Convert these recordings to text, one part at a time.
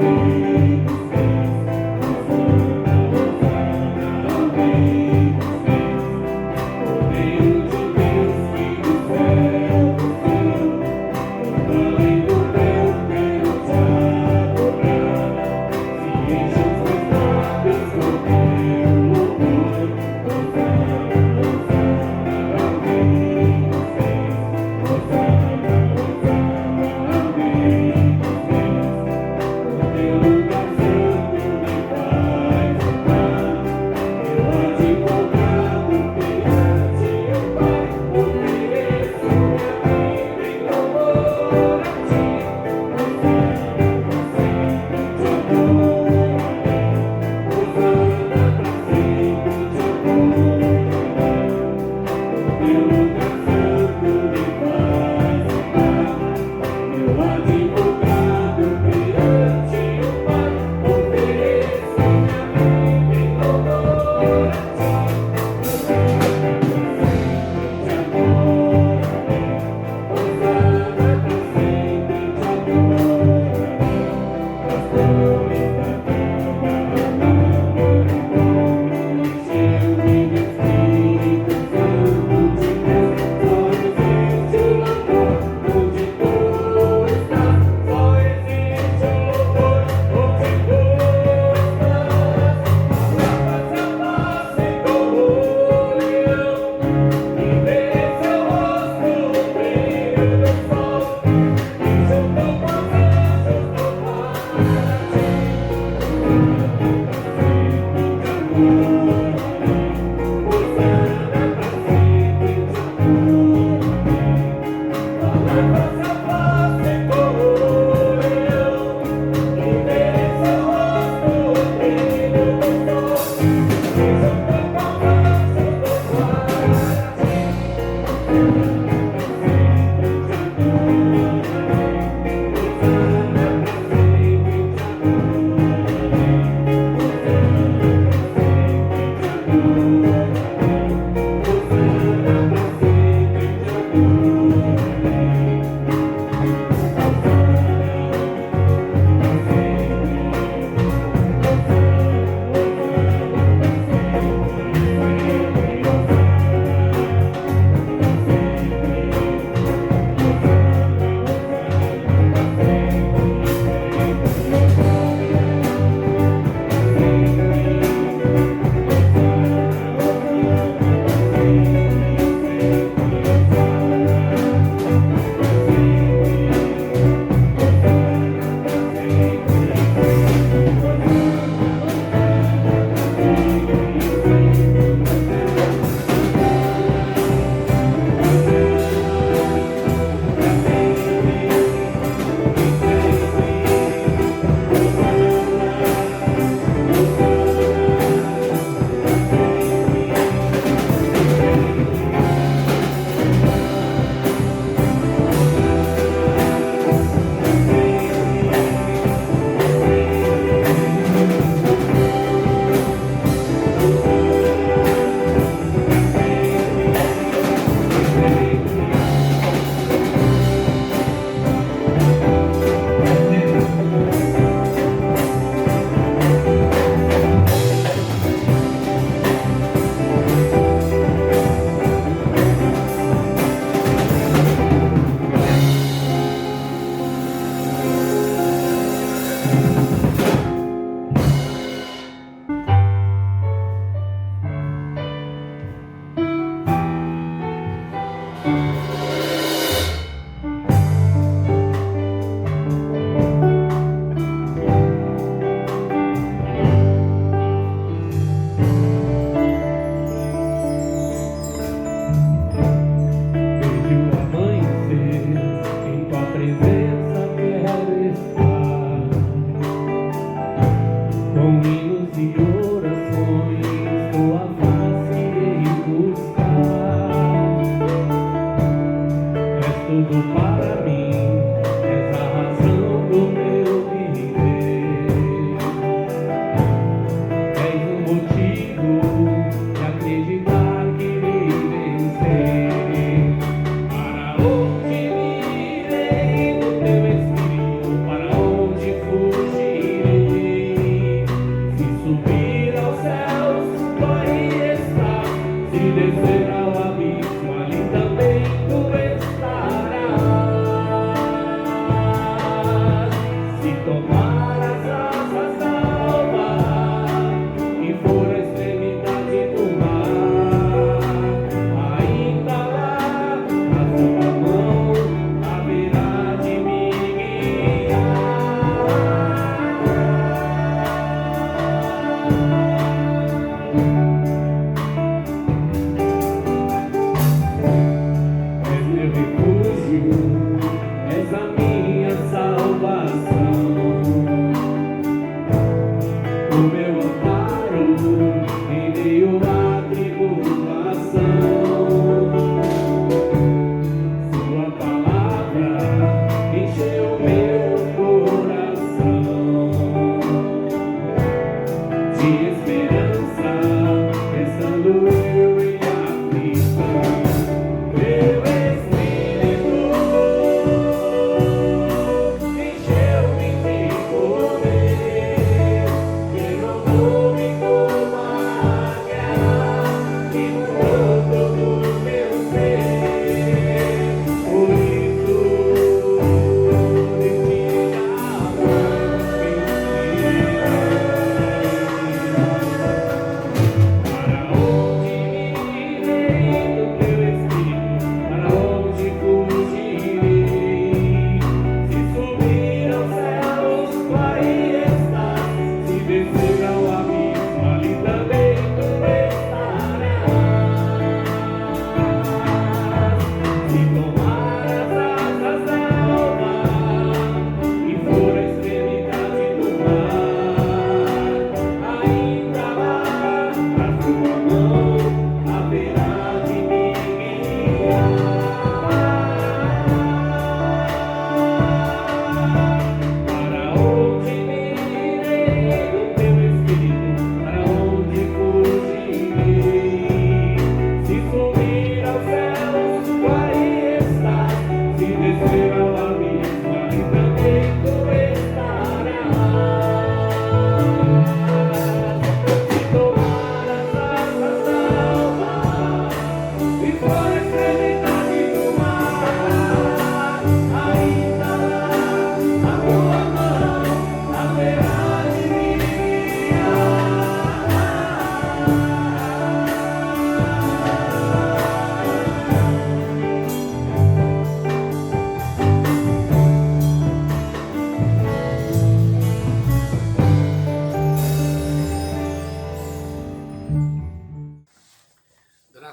you.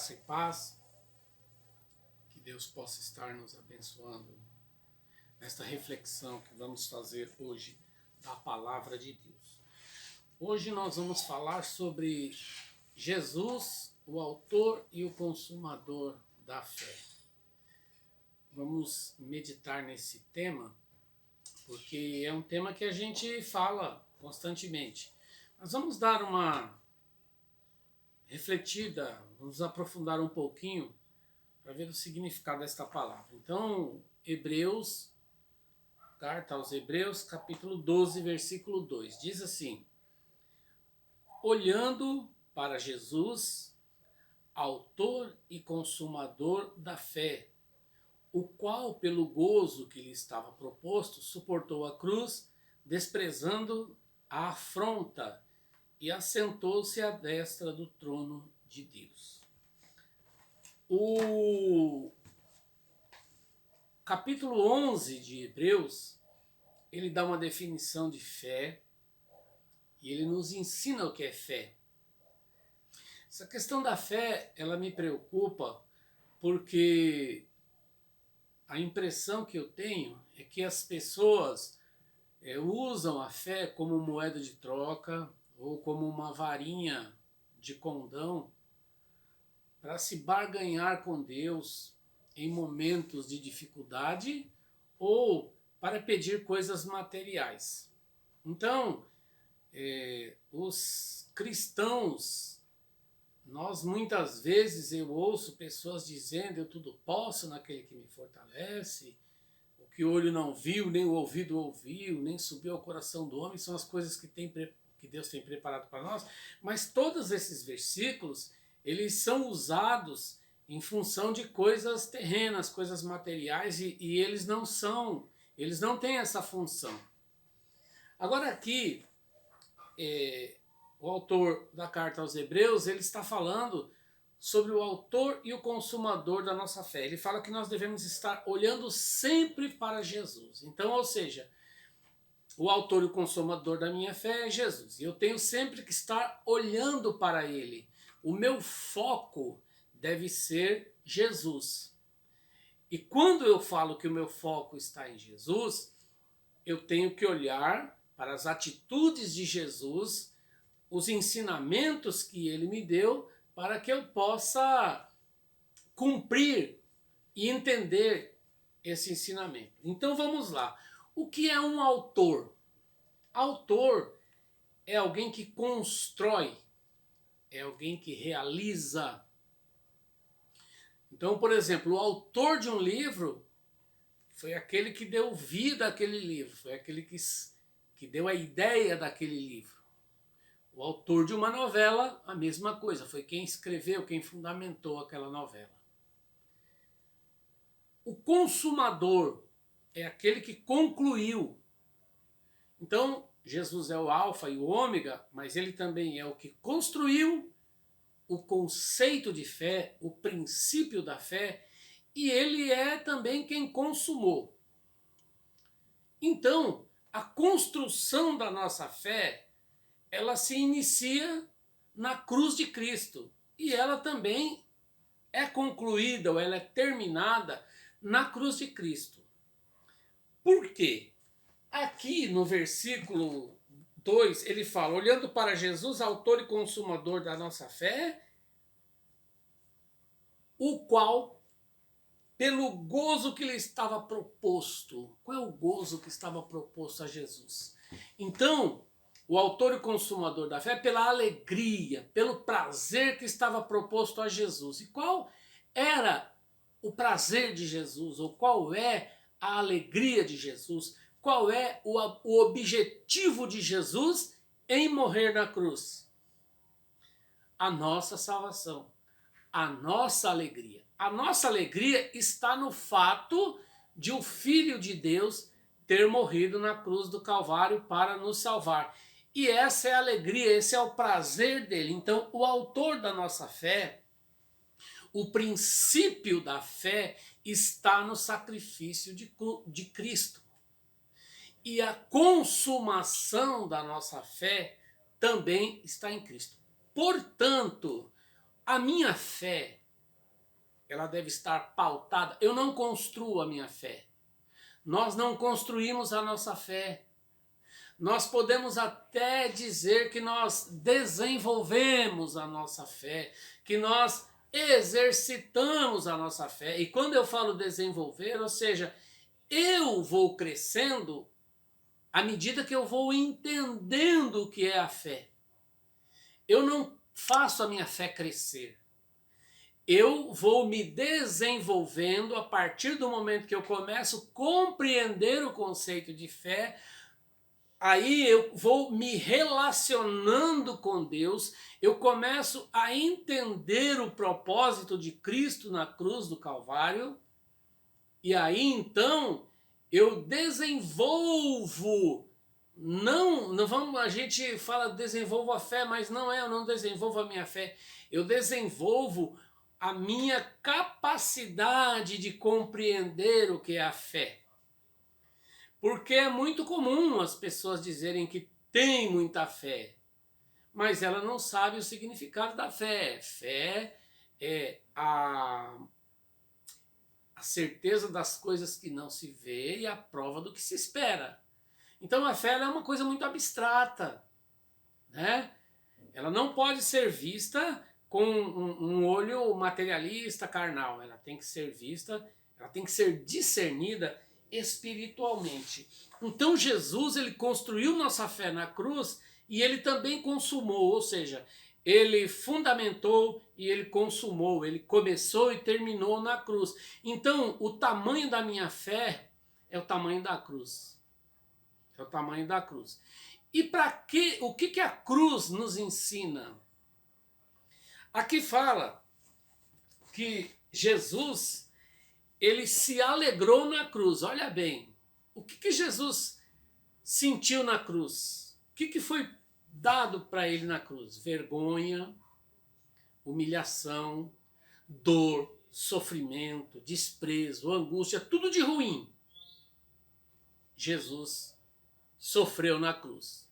Graça e paz, que Deus possa estar nos abençoando nesta reflexão que vamos fazer hoje da Palavra de Deus. Hoje nós vamos falar sobre Jesus, o autor e o consumador da fé. Vamos meditar nesse tema, porque é um tema que a gente fala constantemente. Mas vamos dar uma refletida, vamos aprofundar um pouquinho para ver o significado desta palavra. Então, carta aos Hebreus, capítulo 12, versículo 2, diz assim: olhando para Jesus, autor e consumador da fé, o qual, pelo gozo que lhe estava proposto, suportou a cruz, desprezando a afronta, e assentou-se à destra do trono de Deus. O capítulo 11 de Hebreus, ele dá uma definição de fé e ele nos ensina o que é fé. Essa questão da fé, ela me preocupa porque a impressão que eu tenho é que as pessoas usam a fé como moeda de troca ou como uma varinha de condão para se barganhar com Deus em momentos de dificuldade ou para pedir coisas materiais. Então, os cristãos, nós muitas vezes eu ouço pessoas dizendo: eu tudo posso naquele que me fortalece, o que o olho não viu, nem o ouvido ouviu, nem subiu ao coração do homem, são as coisas que Deus tem preparado para nós. Mas todos esses versículos, eles são usados em função de coisas terrenas, coisas materiais, e eles não têm essa função. Agora aqui, o autor da carta aos Hebreus, ele está falando sobre o autor e o consumador da nossa fé. Ele fala que nós devemos estar olhando sempre para Jesus. Então, ou seja, o autor e o consumador da minha fé é Jesus. E eu tenho sempre que estar olhando para ele. O meu foco deve ser Jesus. E quando eu falo que o meu foco está em Jesus, eu tenho que olhar para as atitudes de Jesus, os ensinamentos que ele me deu, para que eu possa cumprir e entender esse ensinamento. Então vamos lá. O que é um autor? Autor é alguém que constrói, é alguém que realiza. Então, por exemplo, o autor de um livro foi aquele que deu vida àquele livro, foi aquele que deu a ideia daquele livro. O autor de uma novela, a mesma coisa, foi quem escreveu, quem fundamentou aquela novela. O consumador é aquele que concluiu. Então, Jesus é o alfa e o ômega, mas ele também é o que construiu o conceito de fé, o princípio da fé, e ele é também quem consumou. Então, a construção da nossa fé, ela se inicia na cruz de Cristo, e ela também é concluída, ou ela é terminada na cruz de Cristo. Por quê? Aqui no versículo 2, ele fala: olhando para Jesus, autor e consumador da nossa fé, o qual, pelo gozo que lhe estava proposto. Qual é o gozo que estava proposto a Jesus? Então, o autor e consumador da fé, pela alegria, pelo prazer que estava proposto a Jesus. E qual era o prazer de Jesus? Ou qual é a alegria de Jesus? Qual é o objetivo de Jesus em morrer na cruz? A nossa salvação, a nossa alegria. A nossa alegria está no fato de o Filho de Deus ter morrido na cruz do Calvário para nos salvar. E essa é a alegria, esse é o prazer dele. Então, o autor da nossa fé, o princípio da fé, está no sacrifício de Cristo. E a consumação da nossa fé também está em Cristo. Portanto, a minha fé, ela deve estar pautada. Eu não construo a minha fé. Nós não construímos a nossa fé. Nós podemos até dizer que nós desenvolvemos a nossa fé, que nós exercitamos a nossa fé. E quando eu falo desenvolver, ou seja, eu vou crescendo à medida que eu vou entendendo o que é a fé. Eu não faço a minha fé crescer. Eu vou me desenvolvendo a partir do momento que eu começo a compreender o conceito de fé. Aí eu vou me relacionando com Deus, eu começo a entender o propósito de Cristo na cruz do Calvário, e aí então eu desenvolvo, não vamos, a gente fala desenvolvo a fé, mas não é, eu não desenvolvo a minha fé, eu desenvolvo a minha capacidade de compreender o que é a fé. Porque é muito comum as pessoas dizerem que têm muita fé, mas ela não sabe o significado da fé. Fé é a certeza das coisas que não se vê e a prova do que se espera. Então a fé é uma coisa muito abstrata, né? Ela não pode ser vista com um olho materialista, carnal. Ela tem que ser vista, ela tem que ser discernida espiritualmente. Então Jesus, ele construiu nossa fé na cruz e ele também consumou, ou seja, ele fundamentou e ele consumou, ele começou e terminou na cruz. Então o tamanho da minha fé é o tamanho da cruz. É o tamanho da cruz. E para que, o que a cruz nos ensina? Aqui fala que Jesus, ele se alegrou na cruz. Olha bem, o que Jesus sentiu na cruz? O que foi dado para ele na cruz? Vergonha, humilhação, dor, sofrimento, desprezo, angústia, tudo de ruim. Jesus sofreu na cruz.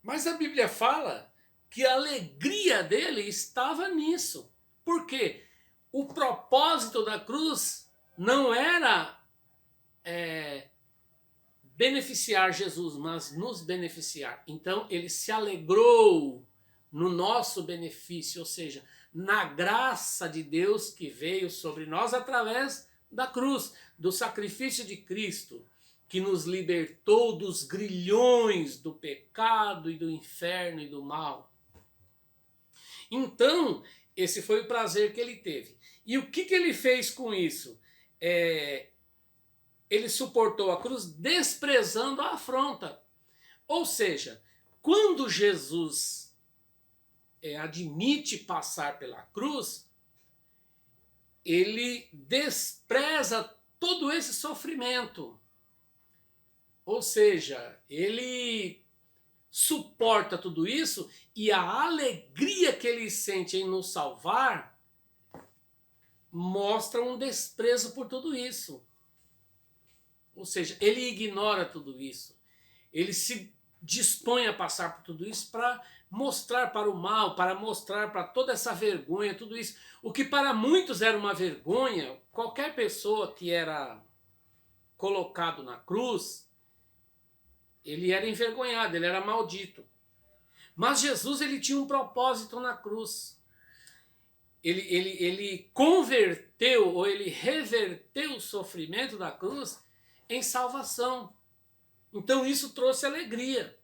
Mas a Bíblia fala que a alegria dele estava nisso. Por quê? O propósito da cruz não era beneficiar Jesus, mas nos beneficiar. Então ele se alegrou no nosso benefício, ou seja, na graça de Deus que veio sobre nós através da cruz, do sacrifício de Cristo, que nos libertou dos grilhões do pecado e do inferno e do mal. Então, esse foi o prazer que ele teve. E o que ele fez com isso? Ele suportou a cruz desprezando a afronta. Ou seja, quando Jesus admite passar pela cruz, ele despreza todo esse sofrimento. Ou seja, ele suporta tudo isso e a alegria que ele sente em nos salvar mostra um desprezo por tudo isso. Ou seja, ele ignora tudo isso. Ele se dispõe a passar por tudo isso para mostrar para o mal, para mostrar para toda essa vergonha, tudo isso. O que para muitos era uma vergonha, qualquer pessoa que era colocado na cruz, ele era envergonhado, ele era maldito. Mas Jesus, ele tinha um propósito na cruz. Ele converteu, ou ele reverteu o sofrimento da cruz em salvação. Então isso trouxe alegria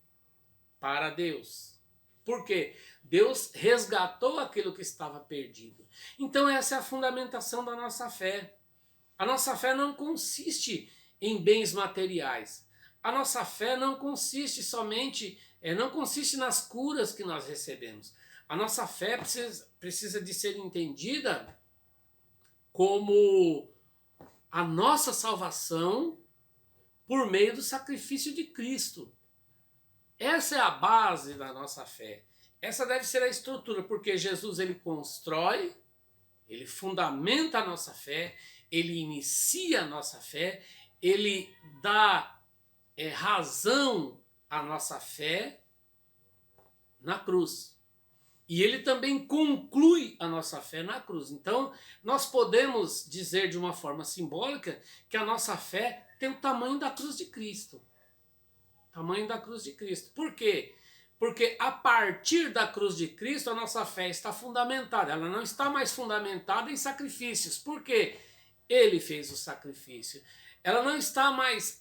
para Deus. Por quê? Deus resgatou aquilo que estava perdido. Então essa é a fundamentação da nossa fé. A nossa fé não consiste em bens materiais. A nossa fé não consiste somente, não consiste nas curas que nós recebemos. A nossa fé precisa de ser entendida como a nossa salvação por meio do sacrifício de Cristo. Essa é a base da nossa fé. Essa deve ser a estrutura, porque Jesus, ele constrói, ele fundamenta a nossa fé, ele inicia a nossa fé, ele dá razão à nossa fé na cruz. E ele também conclui a nossa fé na cruz. Então, nós podemos dizer de uma forma simbólica que a nossa fé tem o tamanho da cruz de Cristo. Tamanho da cruz de Cristo. Por quê? Porque a partir da cruz de Cristo, a nossa fé está fundamentada. Ela não está mais fundamentada em sacrifícios. Por quê? Ele fez o sacrifício. Ela não está mais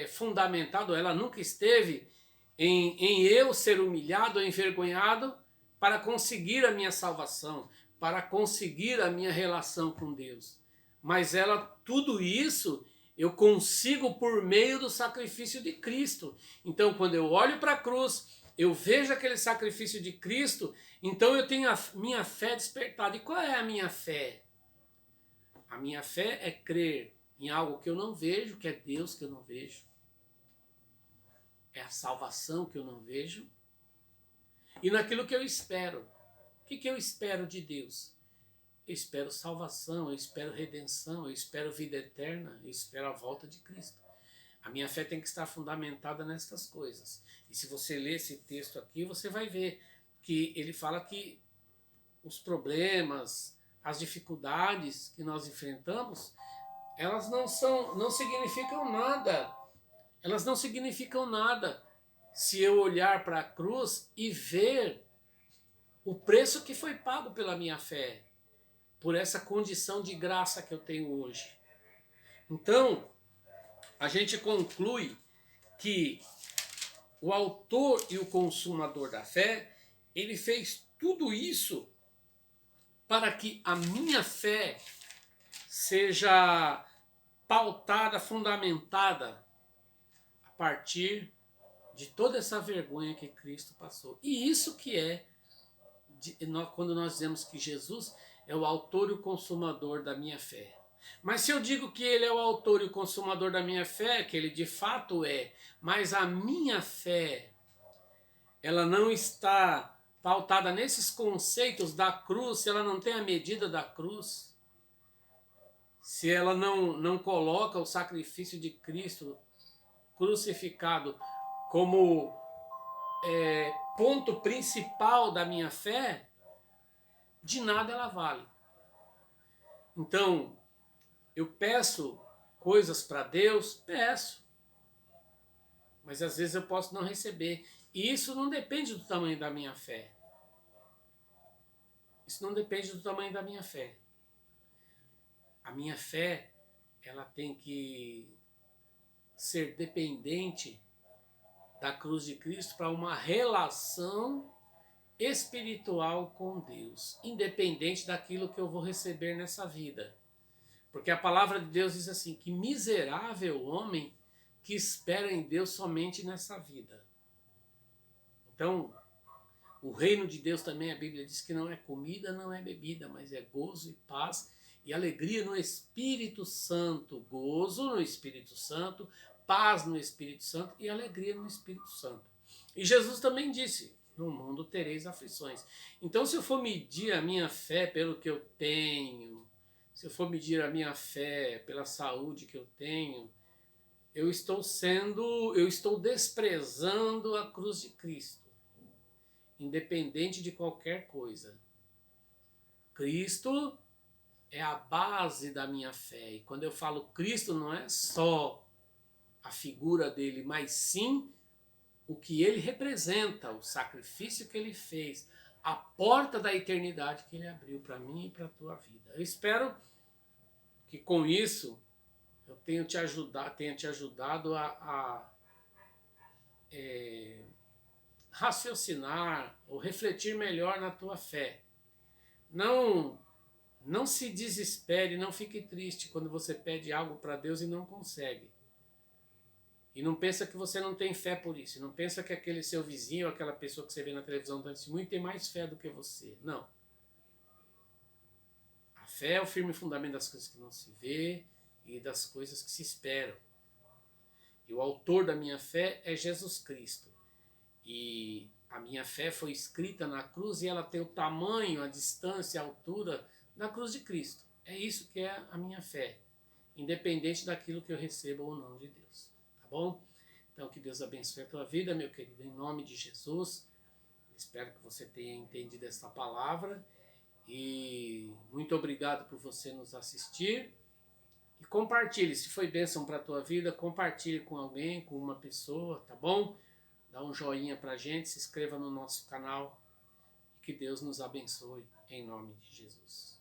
fundamentada, ela nunca esteve em eu ser humilhado ou envergonhado para conseguir a minha salvação, para conseguir a minha relação com Deus. Mas tudo isso eu consigo por meio do sacrifício de Cristo. Então, quando eu olho para a cruz, eu vejo aquele sacrifício de Cristo, então eu tenho a minha fé despertada. E qual é a minha fé? A minha fé é crer em algo que eu não vejo, que é Deus que eu não vejo. É a salvação que eu não vejo. E naquilo que eu espero. O que eu espero de Deus? Eu espero salvação, eu espero redenção, eu espero vida eterna, eu espero a volta de Cristo. A minha fé tem que estar fundamentada nessas coisas. E se você ler esse texto aqui, você vai ver que ele fala que os problemas, as dificuldades que nós enfrentamos, elas não significam nada. Elas não significam nada se eu olhar para a cruz e ver o preço que foi pago pela minha fé, por essa condição de graça que eu tenho hoje. Então, a gente conclui que o autor e o consumador da fé, ele fez tudo isso para que a minha fé seja pautada, fundamentada a partir de toda essa vergonha que Cristo passou. E isso que quando nós dizemos que Jesus é o autor e o consumador da minha fé. Mas se eu digo que ele é o autor e o consumador da minha fé, que ele de fato é, mas a minha fé, ela não está pautada nesses conceitos da cruz, se ela não tem a medida da cruz, se ela não coloca o sacrifício de Cristo crucificado como ponto principal da minha fé, de nada ela vale. Então, eu peço coisas para Deus? Peço. Mas às vezes eu posso não receber. E isso não depende do tamanho da minha fé. Isso não depende do tamanho da minha fé. A minha fé, ela tem que ser dependente da cruz de Cristo para uma relação espiritual com Deus, independente daquilo que eu vou receber nessa vida. Porque a palavra de Deus diz assim, que miserável homem que espera em Deus somente nessa vida. Então, o reino de Deus também, a Bíblia diz que não é comida, não é bebida, mas é gozo e paz e alegria no Espírito Santo. Gozo no Espírito Santo, paz no Espírito Santo e alegria no Espírito Santo. E Jesus também disse, no mundo tereis aflições. Então, se eu for medir a minha fé pelo que eu tenho, se eu for medir a minha fé pela saúde que eu tenho, eu estou desprezando a cruz de Cristo, independente de qualquer coisa. Cristo é a base da minha fé. E quando eu falo Cristo, não é só a figura dele, mas sim o que ele representa, o sacrifício que ele fez, a porta da eternidade que ele abriu para mim e para a tua vida. Eu espero que com isso eu tenha te ajudado a raciocinar ou refletir melhor na tua fé. Não se desespere, não fique triste quando você pede algo para Deus e não consegue. E não pensa que você não tem fé por isso. Não pensa que aquele seu vizinho, aquela pessoa que você vê na televisão do testemunho tem mais fé do que você. Não. A fé é o firme fundamento das coisas que não se vê e das coisas que se esperam. E o autor da minha fé é Jesus Cristo. E a minha fé foi escrita na cruz e ela tem o tamanho, a distância, a altura da cruz de Cristo. É isso que é a minha fé, independente daquilo que eu recebo ou não de Deus. Tá bom? Então que Deus abençoe a tua vida, meu querido, em nome de Jesus. Espero que você tenha entendido essa palavra e muito obrigado por você nos assistir. E compartilhe, se foi bênção para a tua vida, compartilhe com alguém, com uma pessoa, tá bom? Dá um joinha pra gente, se inscreva no nosso canal. Que Deus nos abençoe, em nome de Jesus.